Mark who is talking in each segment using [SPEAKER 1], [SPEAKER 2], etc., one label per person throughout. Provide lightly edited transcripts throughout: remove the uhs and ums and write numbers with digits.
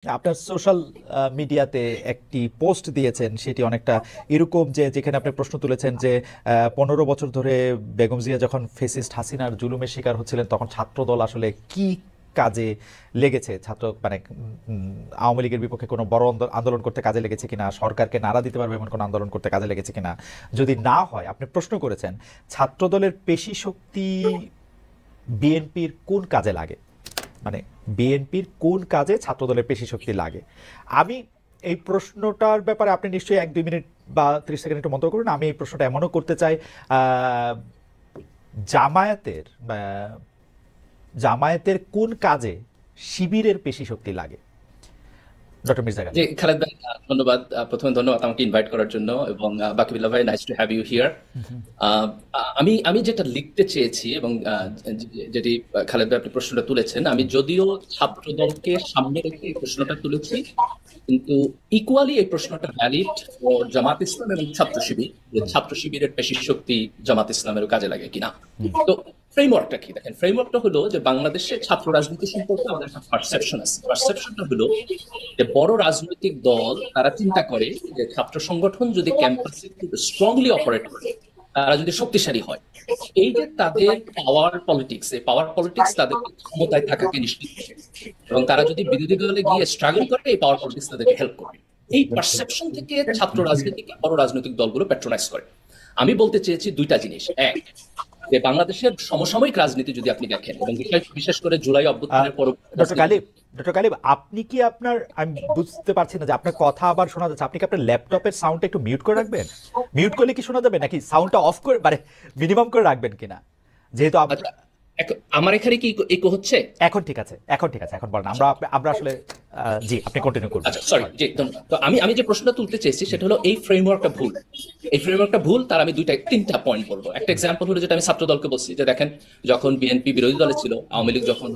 [SPEAKER 1] আপনার সোশ্যাল মিডিয়াতে একটি পোস্ট দিয়েছেন, সেটি অনেকটা এরকম যে যেখানে আপনি প্রশ্ন তুলেছেন যে 15 বছর ধরে বেগম জিয়া যখন ফেসিস্ট হাসিনার জুলুমের শিকার হচ্ছিলেন তখন ছাত্রদল আসলে কি কাজে লেগেছে, ছাত্র মানে আওয়ামী লীগের বিপক্ষে কোনো বড় আন্দোলন করতে কাজে লেগেছে কিনা, সরকারকে নাড়া দিতে পারবে এমন কোনো আন্দোলন করতে কাজে লেগেছে কিনা। যদি না হয়, আপনি প্রশ্ন করেছেন ছাত্রদলের পেশি শক্তি বিএনপির কোন কাজে লাগে, মানে বিএনপির কোন কাজে ছাত্রদলের পেশি শক্তি লাগে। আমি এই প্রশ্নটার ব্যাপারে আপনি নিশ্চয়ই 1-2 মিনিট বা 30 সেকেন্ড একটু মন্তব্য করুন। আমি এই প্রশ্নটা এমনও করতে চাই, জামায়াতের জামায়াতের কোন কাজে শিবিরের পেশি শক্তি লাগে, ডক্টর মির্জা
[SPEAKER 2] জি
[SPEAKER 1] গালিব।
[SPEAKER 2] খালেদ ভাই, ধন্যবাদ। প্রথমে ধন্যবাদ আমাকে ইনভাইট করার জন্য, এবং বাকিবুল্লাহ ভাই, nice to have you here. আমি আমি যেটা লিখতে চেয়েছি, এবং যেটি খালেদ ভাই আপনি প্রশ্নটা তুলেছেন, আমি যদিও ছাত্রদলকে সামনে রেখে এই প্রশ্নটা তুলেছি, কিন্তু ইকুয়ালি এই প্রশ্নটা ভ্যালিড ও জামাত ইসলাম এবং ছাত্র শিবির, যে ছাত্র শিবিরের পেশি শক্তি জামাত ইসলামেরও কাজে লাগে কিনা। তো ফ্রেমওয়ার্কটা কি দেখেন, ফ্রেমওয়ার্কটা হলো যে বাংলাদেশে ছাত্র রাজনীতি সম্পর্কে আমাদের একটা পারসেপশন আছে। পারসেপশনটা হলো যে বড় রাজনৈতিক দল তারা চিন্তা করে যে ছাত্র সংগঠন যদি ক্যাম্পাসে স্ট্রংলি অপারেট করে, তারা যদি শক্তিশালী হয়, এই যে তাদের পাওয়ার পলিটিক্স, এই পাওয়ার পলিটিক্স তাদেরকে ক্ষমতায় থাকাকে নিশ্চিত করে, এবং তারা যদি বিরোধী দলে গিয়ে স্ট্রাগল করে, এই পাওয়ার পলিটিক্স তাদেরকে হেল্প করবে। এই পারসেপশন থেকে ছাত্র রাজনীতিকে বড় রাজনৈতিক দলগুলো প্যাট্রোনাইজ করে। আমি বলতে চেয়েছি দুইটা জিনিস। এক, যে বাংলাদেশের সমসাময়িক রাজনীতি যদি আপনি দেখেন, এবং বিশেষ করে জুলাই অভ্যুত্থানের
[SPEAKER 1] ডক্টর
[SPEAKER 2] পরবর্তী,
[SPEAKER 1] গালিব, ডক্টর গালিব, আপনি কি আপনার, আমি বুঝতে পারছি না যে আপনার কথা আবার শোনা যাচ্ছে, আপনি কি আপনার ল্যাপটপের সাউন্ডটা একটু মিউট করে রাখবেন? মিউট করলে কি শোনা যাবে, নাকি সাউন্ডটা অফ করে মানে মিনিমাম করে রাখবেন কিনা, যেহেতু
[SPEAKER 2] আচ্ছা, আমার এখানে কি ইকো হচ্ছে?
[SPEAKER 1] এখন ঠিক আছে, এখন ঠিক আছে, এখন বলেন। আমরা আমরা আসলে জি, আপনি কন্টিনিউ করবেন।
[SPEAKER 2] আচ্ছা, সরি, জি ধন্যবাদ। তো আমি যে প্রশ্নটা তুলতে চেয়েছি সেটা হলো এই ফ্রেমওয়ার্কটা ভুল। এই ফ্রেমওয়ার্কটা ভুল, তার আমি তিনটা পয়েন্ট বলবো। একটা এক্সাম্পল হলো যেটা আমি ছাত্র দলকে বলছি, যে দেখেন, যখন বিএনপি বিরোধী দলে ছিল, আওয়ামী লীগ যখন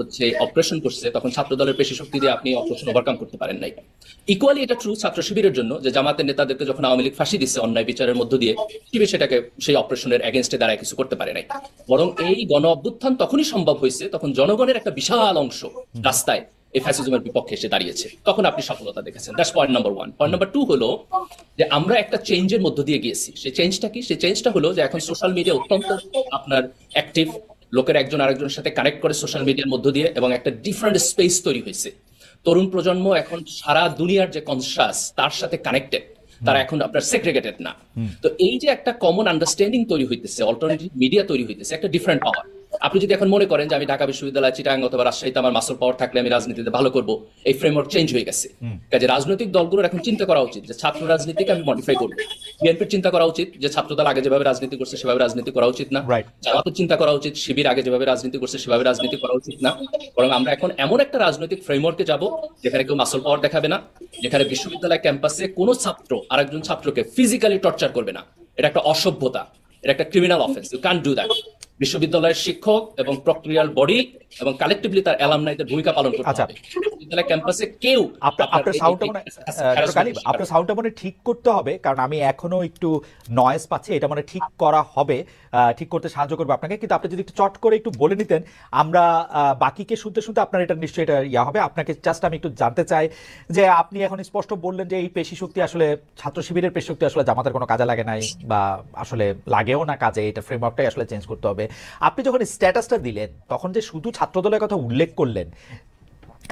[SPEAKER 2] অপারেশন করছে, তখন ছাত্র দলের পেশি শক্তি দিয়ে আপনি অপারেশন ওভারকাম করতে পারেন নাই। ইকুয়ালি এটা ট্রু ছাত্র শিবিরের জন্য, যে জামাতের নেতাদেরকে যখন আওয়ামী লীগ ফাঁসি দিচ্ছে অন্যায় বিচারের মধ্য দিয়ে, শিবির সেটাকে সেই অপারেশনের এগেনস্টে দাঁড়ায় কিছু করতে পারে নাই। বরং এই গণ অভ্যুত্থান তখনই সম্ভব হয়েছে তখন জনগণের একটা বিশাল অংশ রাস্তায় এই ফ্যাসিজমের বিপক্ষে এসে দাঁড়িয়েছে, তখন আপনি সফলতা দেখেছেন। That's point number one. Point number two হলো যে আমরা একটা চেঞ্জের মধ্য দিয়ে গিয়েছি। সেই চেঞ্জটা কি? সেই চেঞ্জটা হলো যে এখন সোশ্যাল মিডিয়া অত্যন্ত আপনার অ্যাক্টিভ, লোকের একজন আরেকজনের সাথে কানেক্ট করে সোশ্যাল মিডিয়ার মধ্য দিয়ে, এবং একটা ডিফারেন্ট স্পেস তৈরি হয়েছে। তরুণ প্রজন্ম এখন সারা দুনিয়ার যে কনসাস তার সাথে কানেক্টেড, তারা এখন আপনার সেগ্রেগেটেড না। তো এই যে একটা কমন আন্ডারস্ট্যান্ডিং তৈরি হইতেছে, অল্টারনেটিভ মিডিয়া তৈরি হইতেছে, একটা ডিফারেন্ট পাওয়ার। আপনি যদি এখন মনে করেন যে আমি ঢাকা বিশ্ববিদ্যালয়, চিটাগাং অথবা রাজশাহীতে আমার মাসল পাওয়ার থাকলে আমি রাজনীতিতে ভালো করব, এই ফ্রেমওয়ার্ক চেঞ্জ হয়ে গেছে। কাজে রাজনৈতিক দলগুলোর এখন চিন্তা করা উচিত যে ছাত্র রাজনীতিকে আমি মডিফাই করবো। বিএনপির চিন্তা করা উচিত যে ছাত্রদল আগে যেভাবে রাজনীতি করছে সেভাবে রাজনীতি করা উচিত না।
[SPEAKER 1] রাইট।
[SPEAKER 2] জামাতের চিন্তা করা উচিত শিবির আগে যেভাবে রাজনীতি করছে সেভাবে রাজনীতি করা উচিত না। বরং আমরা এখন এমন একটা রাজনৈতিক ফ্রেমওয়ার্কে যাব যেখানে কেউ মাসল পাওয়ার দেখাবে না, যেখানে বিশ্ববিদ্যালয় ক্যাম্পাসে কোনো ছাত্র আরেকজন ছাত্রকে ফিজিক্যালি টর্চার করবে না। এটা একটা অসভ্যতা, এটা একটা criminal offence. You can't do that. বিশ্ববিদ্যালয়ের শিক্ষক এবং প্রক্রিয়াল বডি এবং কালেক্টিভলি তার অ্যালামনাইদের ভূমিকা পালন করতে
[SPEAKER 1] আচ্ছা,
[SPEAKER 2] হবে। বিশ্ববিদ্যালয় ক্যাম্পাসে কেউ
[SPEAKER 1] আপনার সাউন্ডটা মানে ডক্টর গালিব, আপনার সাউন্ডটা মানে ঠিক করতে হবে, কারণ আমি এখনো একটু নয়েজ পাচ্ছি। এটা মানে ঠিক করা হবে, ঠিক করতে সাহায্য করবে আপনাকে। কিন্তু আপনি যদি একটু চট করে একটু বলে নিতেন, আমরা বাকিকে শুনতে শুনতে আপনার এটা নিশ্চয়ই এটা ইয়া হবে। আপনাকে জাস্ট আমি একটু জানতে চাই যে আপনি এখন স্পষ্ট বললেন যে এই পেশি শক্তি আসলে ছাত্র শিবিরের পেশি শক্তি আসলে জামাতের কোনো কাজে লাগে নাই, বা আসলে লাগেও না কাজে, এটা ফ্রেমওয়ার্কটাই আসলে চেঞ্জ করতে হবে। আপনি যখন স্ট্যাটাসটা দিলেন তখন যে শুধু ছাত্রদলের কথা উল্লেখ করলেন,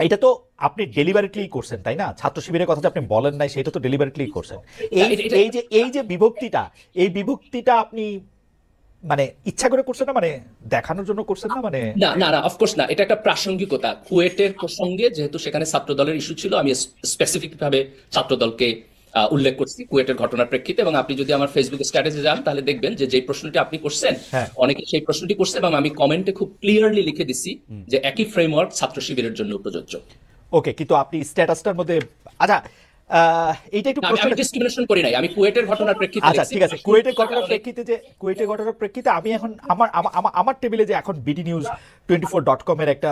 [SPEAKER 1] এটা তো আপনি ডেলিভারেটলি করছেন, তাই না? ছাত্র শিবিরের কথা যে আপনি বলেন নাই সেটা তো ডেলিভারেটলি করছেন। এই এই যে বিভক্তিটা, এই বিভক্তিটা আপনি মানে ইচ্ছা করে করছেন না, মানে দেখানোর জন্য করছেন না, মানে
[SPEAKER 2] না না না, অফকোর্স না। এটা একটা প্রাসঙ্গিকতা। কুয়েটের প্রসঙ্গে যেহেতু সেখানে ছাত্র দলের ইস্যু ছিল, আমি স্পেসিফিক ভাবে ছাত্র দলকে উল্লেখ করছি কুয়েটের ঘটনার প্রেক্ষিতে। এবং আপনি যদি আমার ফেসবুক স্ট্যাটাসে যান তাহলে দেখবেন যে যে প্রশ্নটি আপনি করছেন,
[SPEAKER 1] হ্যাঁ।
[SPEAKER 2] অনেকে সেই প্রশ্নটি করছে, এবং আমি কমেন্টে খুব ক্লিয়ারলি লিখে দিছি যে একই ফ্রেমওয়ার্ক ছাত্র শিবিরের জন্য প্রযোজ্য।
[SPEAKER 1] ওকে, কিন্তু আপনি স্ট্যাটাসটার মধ্যে, আচ্ছা, এইটা একটু
[SPEAKER 2] না, আমি
[SPEAKER 1] প্রশ্নটা,
[SPEAKER 2] ডিসক্রিমিনেশন করি নাই, আমি কুয়েটের ঘটনার প্রেক্ষিতে
[SPEAKER 1] আচ্ছা
[SPEAKER 2] লিখছি।
[SPEAKER 1] ঠিক আছে, কুয়েটের ঘটনার প্রেক্ষিতে, যে কুয়েটের ঘটনার প্রেক্ষিতে আমি এখন আমার আমার টেবিলে যে এখন বিডি নিউজ 24.com এর একটা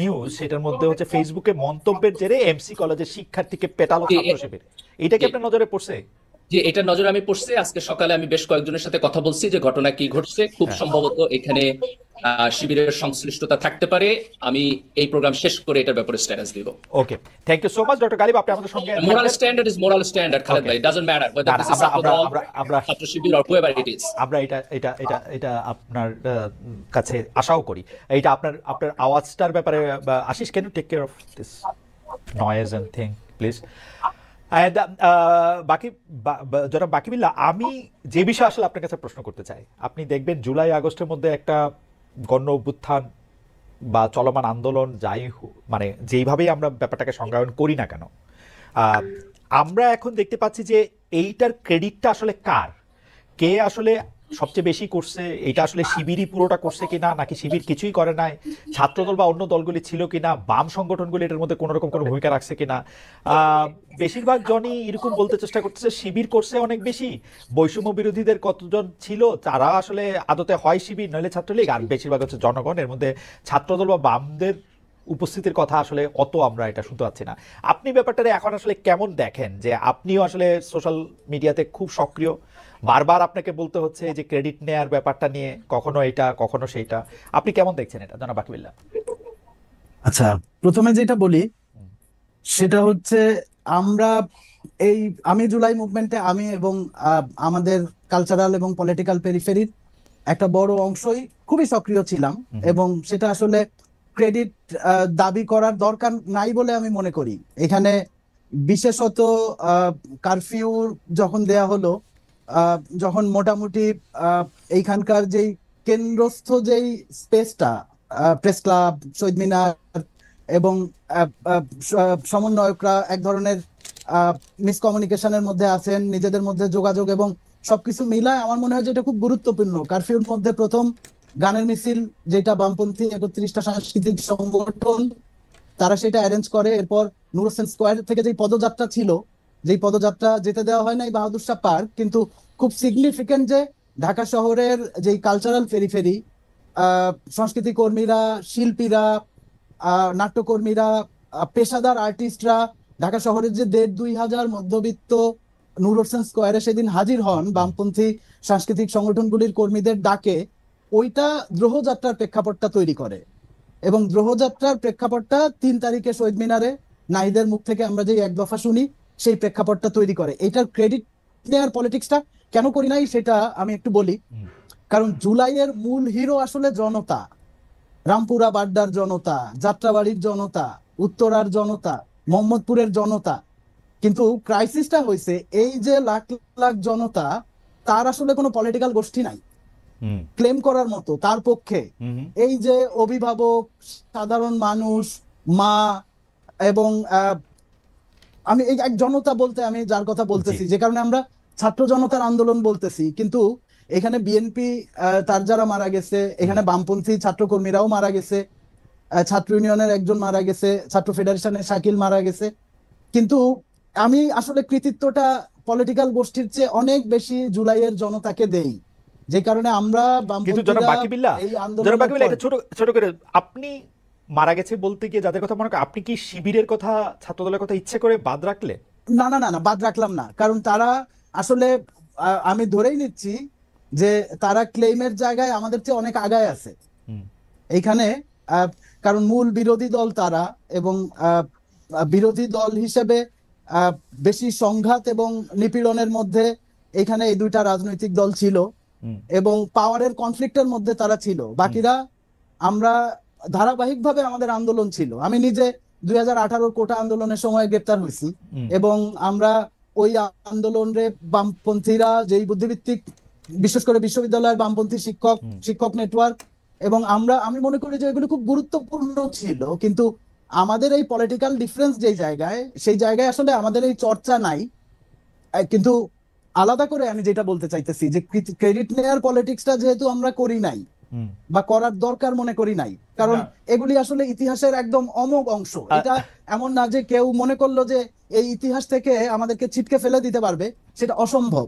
[SPEAKER 1] নিউজ, সেটার মধ্যে হচ্ছে ফেসবুকে মন্তব্যের জেরে এমসি কলেজের শিক্ষার্থীকে পেটালো ছাত্র শিবির, এইটা কি আপনার নজরে পড়ছে?
[SPEAKER 2] যে এটা নজরে আমি পড়ছে, আজকে সকালে আমি বেশ কয়েকজনের সাথে কথা বলছি যে ঘটনা কি ঘটছে, খুব
[SPEAKER 1] হ্যাঁ,
[SPEAKER 2] সম্ভবত এখানে শিবিরের সংশ্লিষ্টতা থাকতে পারে। আমি এই প্রোগ্রাম শেষ করে এটার ব্যাপারে স্ট্যাটাস দিব।
[SPEAKER 1] Okay, thank you so much doctor Ghalib, আপনি আমাদের সঙ্গে
[SPEAKER 2] মোরাল
[SPEAKER 1] থাকবেন।
[SPEAKER 2] Standard is moral standard, Khaled
[SPEAKER 1] okay,
[SPEAKER 2] ভাই, ডাজন্ট ম্যাটার
[SPEAKER 1] না
[SPEAKER 2] whether
[SPEAKER 1] না,
[SPEAKER 2] this is ছাত্র দল,
[SPEAKER 1] আমরা
[SPEAKER 2] ছাত্র শিবির or whoever it is.
[SPEAKER 1] আমরা আপনার কাছে আশাও করি। এটা আপনার আপনার আওয়াজটার ব্যাপারে Ashis, can you take care of this noise and thing please. And যারা বাকি বিল্লা, আমি যে বিষয়ে আসলে আপনার কাছে প্রশ্ন করতে চাই, আপনি দেখবেন জুলাই আগস্টের মধ্যে একটা গণ অভ্যুত্থান বা চলমান আন্দোলন মানে যেইভাবেই আমরা ব্যাপারটাকে সংজ্ঞায়ন করি না কেন, আহ, আমরা এখন দেখতে পাচ্ছি যে এইটার ক্রেডিটটা আসলে কার, কে আসলে সবচেয়ে বেশি করছে, এটা আসলে শিবিরই পুরোটা করছে কিনা, নাকি শিবির কিছুই করে নাই, ছাত্রদল বা অন্য দলগুলি ছিল কিনা, বাম সংগঠনগুলি এটার মধ্যে কোনো রকম কোনো ভূমিকা রাখছে কিনা। বেশিরভাগ জনই এরকম বলতে চেষ্টা করতেছে শিবির করছে অনেক বেশি, বৈষম্য বিরোধীদের কতজন ছিল তারা আসলে আদতে হয় শিবির নইলে ছাত্রলীগ, আর বেশিরভাগ হচ্ছে জনগণ, এর মধ্যে ছাত্রদল বা বামদের উপস্থিতির কথা আসলে অত আমরা এটা শুনতে পাচ্ছি না। আপনি ব্যাপারটা এখন আসলে কেমন দেখেন, যে আপনিও আসলে সোশ্যাল মিডিয়াতে খুব সক্রিয়, বারবার আপনাকে বলতে হচ্ছে যে ক্রেডিট নেয়ার ব্যাপারটা নিয়ে, কখনো এটা কখনো সেইটা, আপনি কেমন দেখছেন এটা জনাব বাকিবিল্লাহ?
[SPEAKER 3] আচ্ছা, প্রথমে যেটা বলি সেটা হচ্ছে আমরা আমি জুলাই মুভমেন্টে আমি এবং আমাদের কালচারাল এবং পলিটিক্যাল পেরিফেরির একটা বড় অংশই খুবই সক্রিয় ছিলাম, এবং সেটা আসলে ক্রেডিট দাবি করার দরকার নাই বলে আমি মনে করি। এখানে বিশেষত কারফিউ যখন দেয়া হলো, যখন মোটামুটি এইখানকার যেই কেন্দ্রস্থ যেই স্পেসটা, প্রেস ক্লাব, শহীদ মিনার এবং সমন্বয়করা এক ধরনের মিসকমিউনিকেশনের মধ্যে আছেন, নিজেদের মধ্যে যোগাযোগ এবং সবকিছু মিলায় আমার মনে হয় যে এটা খুব গুরুত্বপূর্ণ। কারফিউর মধ্যে প্রথম গানের মিছিল, যেটা বামপন্থী 31টা সাংস্কৃতিক সংগঠন তারা সেটা অ্যারেঞ্জ করে। এরপর নূর হোসেন স্কোয়ার থেকে যেই পদযাত্রা ছিল, যেই পদযাত্রা যেতে দেওয়া হয় নাই বাহাদুর শাহ পার্ক, কিন্তু খুব সিগনিফিকেন্ট যে ঢাকা শহরের যেই কালচারাল পেরিফেরি, সংস্কৃতি কর্মীরা, শিল্পীরা, নাট্যকর্মীরা, পেশাদার আর্টিস্টরা, ঢাকা শহরের যে 1,500-2,000 মধ্যবিত্ত নূর হোসেন স্কোয়ারে সেদিন হাজির হন বামপন্থী সাংস্কৃতিক সংগঠনগুলির কর্মীদের ডাকে, ওইটা দ্রোহযাত্রার প্রেক্ষাপটটা তৈরি করে। এবং দ্রোহযাত্রার প্রেক্ষাপটটা 3 তারিখে শহীদ মিনারে নাহিদের মুখ থেকে আমরা যে এক দফা শুনি, সেই প্রেক্ষাপটটা তৈরি করে। এটার ক্রেডিট নেয়ার পলিটিক্সটা কেন করি নাই সেটা আমি একটু বলি। কারণ জুলাইয়ের মূল হিরো আসলে জনতা, রামপুরা বাড্ডার জনতা, যাত্রাবাড়ির জনতা, উত্তরার জনতা, মোহাম্মদপুরের জনতা। কিন্তু ক্রাইসিসটা হয়েছে এই যে লাখ লাখ জনতা, তার আসলে কোনো পলিটিক্যাল গোষ্ঠী নাই ক্লেম করার মতো তার পক্ষে। এই যে অভিভাবক, সাধারণ মানুষ, মা, এবং আমি এই এক জনতা বলতে আমি যার কথা বলতেছি, যে কারণে আমরা ছাত্র জনতার আন্দোলন বলতেছি, কিন্তু এখানে বিএনপি তার যারা মারা গেছে, এখানে বামপন্থী ছাত্র কর্মীরাও মারা গেছে, ছাত্র ইউনিয়নের একজন মারা গেছে, ছাত্র ফেডারেশনের শাকিল মারা গেছে। কিন্তু আমি আসলে কৃতিত্বটা পলিটিক্যাল গোষ্ঠীর চেয়ে অনেক বেশি জুলাইয়ের জনতাকে দেই, যে কারণে আমরা
[SPEAKER 1] কিন্তু জনাব বাকিবিল্লাহ, এটা ছোট ছোট করে, আপনি মারা গেছে বলতে গিয়ে যাদের কথা মনে করেন, আপনি কি শিবিরের কথা, ছাত্রদলের কথা ইচ্ছে করে বাদ রাখলে?
[SPEAKER 3] না না না না, বাদ রাখলাম না। কারণ তারা আসলে আমি ধরেই নিচ্ছি যে তারা ক্লেইমের জায়গায় আমাদের চেয়ে অনেক আগায় আছে এইখানে। কারণ মূল বিরোধী দল তারা, এবং বিরোধী দল হিসেবে বেশি সংঘাত এবং নিপীড়নের মধ্যে এখানে এই দুইটা রাজনৈতিক দল ছিল, এবং পাওয়ারের কনফ্লিক্টের মধ্যে তারা ছিল। বাকিরা আমরা ধারাবাহিকভাবে আমাদের আন্দোলন ছিল। আমি নিজে 2018 কোটা আন্দোলনের সময় গ্রেপ্তার হয়েছি, এবং আমরা ওই আন্দোলনে বামপন্থীরা যেই বুদ্ধিভিত্তিক, বিশেষ করে বিশ্ববিদ্যালয়ের বামপন্থী শিক্ষক নেটওয়ার্ক, এবং আমি মনে করি যে এগুলো খুব গুরুত্বপূর্ণ ছিল। কিন্তু আমাদের এই পলিটিক্যাল ডিফারেন্স যেই জায়গায়, সেই জায়গায় আসলে আমাদের এই চর্চা নাই। কিন্তু আলাদা করে আমি যেটা বলতে চাইতেছি যে ক্রেডিট নেয়ার পলিটিক্সটা যেহেতু আমরা করি নাই বা করার দরকার মনে করি নাই, কারণ এগুলি আসলে ইতিহাসের একদম অমোঘ অংশ। এটা এমন না যে কেউ মনে করলো যে এই ইতিহাস থেকে আমাদেরকে ছিটকে ফেলে দিতে পারবে, সেটা অসম্ভব।